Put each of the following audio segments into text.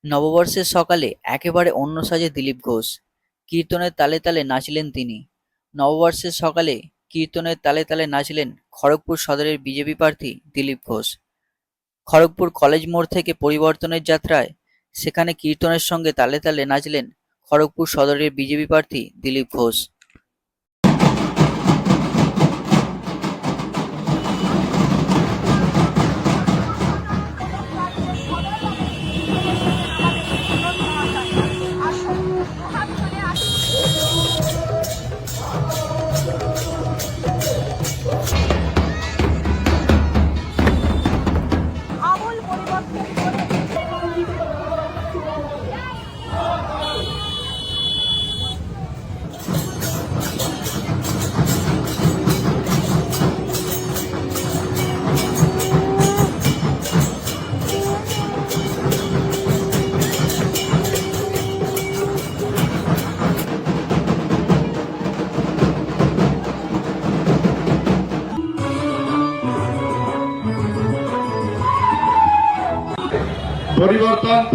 নববর্ষের সকালে একেবারে অন্য সাজে দিলীপ ঘোষ। কীর্তনের তালে তালে নাচলেন তিনি। নববর্ষের সকালে কীর্তনের তালে তালে নাচলেন খড়গপুর সদরের বিজেপি প্রার্থী দিলীপ ঘোষ। খড়গপুর কলেজ মোড় থেকে পরিবর্তনের যাত্রায় সেখানে কীর্তনের সঙ্গে তালে তালে নাচলেন খড়গপুর সদরের বিজেপি প্রার্থী দিলীপ ঘোষ।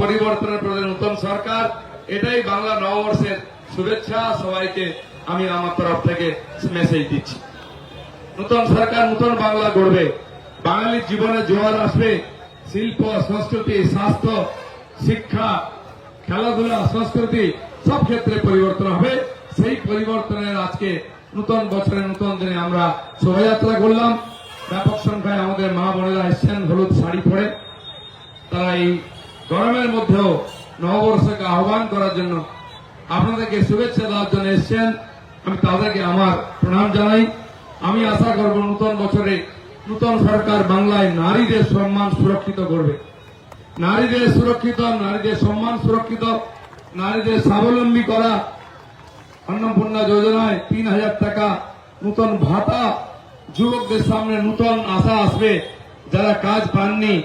পরিবর্তনের প্রতি নতুন সরকার, এটাই বাংলা নববর্ষের শুভেচ্ছা। সবাইকে আমি আমার তরফ থেকে মেসেজ দিচ্ছি। নতুন সরকার নতুন বাংলা গড়বে, বাঙালির জীবনে জোয়ার আসবে। শিল্প, সংস্কৃতি, স্বাস্থ্য, শিক্ষা, খেলাধুলা, সংস্কৃতি সব ক্ষেত্রে পরিবর্তন হবে। সেই পরিবর্তনের আজকে নতুন বছরের নতুন দিনে আমরা শোভাযাত্রা করলাম। ব্যাপক সংখ্যায় আমাদের মা বোনেরা এসছেন হলুদ শাড়ি পরে। তারা এই গরমের মধ্যেও নববর্ষকে আহ্বান করার জন্য, আপনাদেরকে শুভেচ্ছা দেওয়ার জন্য এসছেন। আমি তাদেরকে আমার প্রণাম জানাই। আমি আশা করব নতুন বছরে নতুন সরকার বাংলায় নারীদের সম্মান সুরক্ষিত করবে। নারীদের সুরক্ষিত, নারীদের সম্মান সুরক্ষিত, নারীদের স্বাবলম্বী করা। অন্নপূর্ণা যোজনায় ৩,০০০ টাকা নতুন ভাতা, যুবকদের সামনে নতুন আশা আসবে। যারা কাজ পাননি,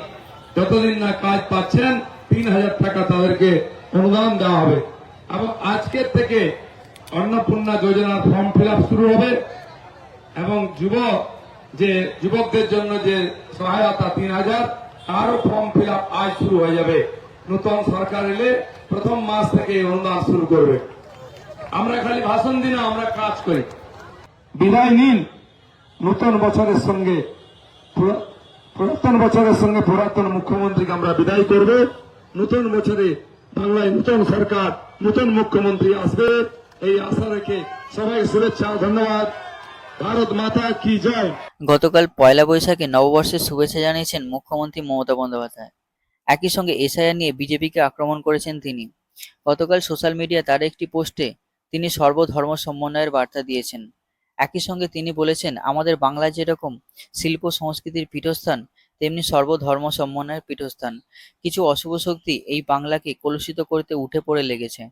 যতদিন না কাজ পাচ্ছেন ৩,০০০ টাকা তাদেরকে অনুদান দেওয়া হবে। এবং আজকের থেকে অন্নপূর্ণা যোজনার ফর্ম ফিল আপ শুরু হবে এবং যুবকদের জন্য যে সহায়তা ৩,০০০, আরো ফর্ম ফিল আপ আজ শুরু হয়ে যাবে। নতুন সরকার এলে প্রথম মাস থেকে এই অনুদান শুরু করবে। আমরা খালি ভাষণ দিই না, আমরা কাজ করি। বিদায় নিন নতুন বছরের সঙ্গে। পুরাতন মুখ্যমন্ত্রীকে আমরা বিদায় করব। নতুন বছরে বাংলায় নতুন সরকার, নতুন মুখ্যমন্ত্রী আসবে, এই আশা রেখে সবাই শুভেচ্ছা, ধন্যবাদ। ভারত মাতা কি জয়। গতকাল পয়লা বৈশাখে নববর্ষের শুভেচ্ছা জানিয়েছেন মুখ্যমন্ত্রী মমতা বন্দ্যোপাধ্যায়। একই সঙ্গে এসআইআর নিয়ে বিজেপিকে আক্রমণ করেছেন তিনি। গতকাল সোশ্যাল মিডিয়ায় তার একটি পোস্টে তিনি সর্বধর্ম সমন্বয়ের বার্তা দিয়েছেন। একই সঙ্গে তিনি বলেছেন, আমাদের বাংলায় যেরকম শিল্প সংস্কৃতির পীঠস্থান, তেমনি সর্বধর্ম সমন্বয়ের পীঠস্থান। কিছু অশুভ শক্তি এই বাংলাকে কলুষিত করতে উঠে পড়ে লেগেছে।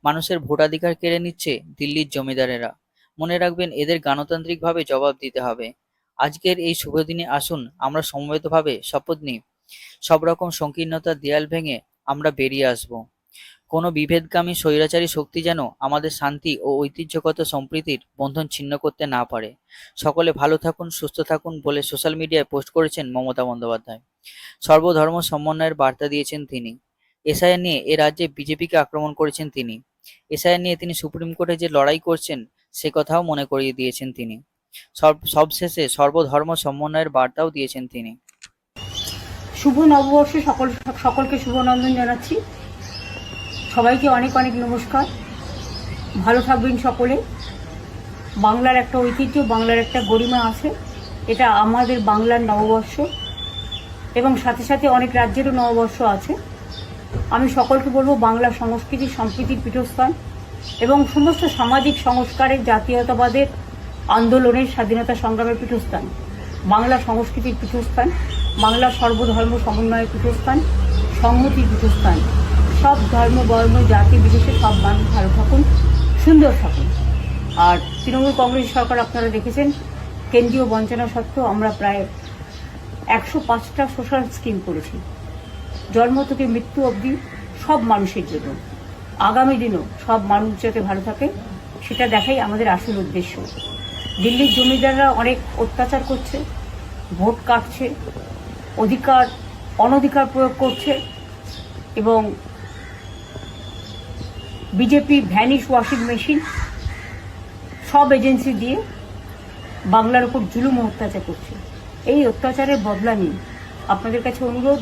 মানুষের ভোটাধিকার কেড়ে নিচ্ছে দিল্লির জমিদারেরা। মনে রাখবেন, এদের গণতান্ত্রিকভাবে জবাব দিতে হবে। আজকের এই শুভ দিনে আসুন আমরা সমবেতভাবে শপথ নিই, সব রকম সংকীর্ণতার দেয়াল ভেঙে আমরা বেরিয়ে আসব। কোনো বিভেদগামী স্বৈরাচারী শক্তি যেন আমাদের শান্তি ও ঐতিহ্যগত সম্প্রীতির বন্ধন ছিন্ন করতে না পারে। সকলে ভালো থাকুন, সুস্থ থাকুন বলে সোশ্যাল মিডিয়ায় পোস্ট করেছেন মমতা বন্দ্যোপাধ্যায়। সর্বধর্ম সমন্বয়ের বার্তা দিয়েছেন তিনি। এসআইআর নিয়ে এ রাজ্যে বিজেপিকে আক্রমণ করেছেন তিনি। এসআইআর নিয়ে তিনি সুপ্রিম কোর্টে যে লড়াই করছেন সে কথাও মনে করিয়ে দিয়েছেন তিনি। সবশেষে সর্বধর্ম সমন্বয়ের বার্তাও দিয়েছেন তিনি। শুভ নববর্ষে সকলকে শুভনন্দন জানাচ্ছি। সবাইকে অনেক অনেক নমস্কার। ভালো থাকবেন সকলে। বাংলার একটা ঐতিহ্য, বাংলার একটা গরিমা আছে। এটা আমাদের বাংলার নববর্ষ এবং সাথে সাথে অনেক রাজ্যেরও নববর্ষ আছে। আমি সকলকে বলবো, বাংলা সংস্কৃতি সম্প্রীতির পীঠস্থান এবং সমস্ত সামাজিক সংস্কারের, জাতীয়তাবাদের আন্দোলনের, স্বাধীনতা সংগ্রামের পীঠস্থান। বাংলা সংস্কৃতির পীঠস্থান, বাংলা সর্বধর্ম সমন্বয়ের পীঠস্থান, সংহতির পীঠস্থান। সব ধর্ম, বর্ণ, জাতি বিশেষে সব মানুষ ভালো থাকুন, সুন্দর থাকুন। আর তৃণমূল কংগ্রেস সরকার আপনারা দেখেছেন, কেন্দ্রীয় বঞ্চনা সত্ত্বেও আমরা প্রায় 105টা সোশ্যাল স্কিম করেছি, জন্ম থেকে মৃত্যু অবধি সব মানুষের জন্য। আগামী দিনও সব মানুষ যাতে ভালো থাকে সেটা দেখাই আমাদের আসল উদ্দেশ্য। দিল্লির জমিদাররা অনেক অত্যাচার করছে, ভোট কাটছে, অনধিকার প্রয়োগ করছে এবং বিজেপি ভ্যানিশ ওয়াশিং মেশিন সব এজেন্সি দিয়ে বাংলার উপর জুলুম ও অত্যাচার করছে। এই অত্যাচারের বদলা নিন। আপনাদের কাছে অনুরোধ,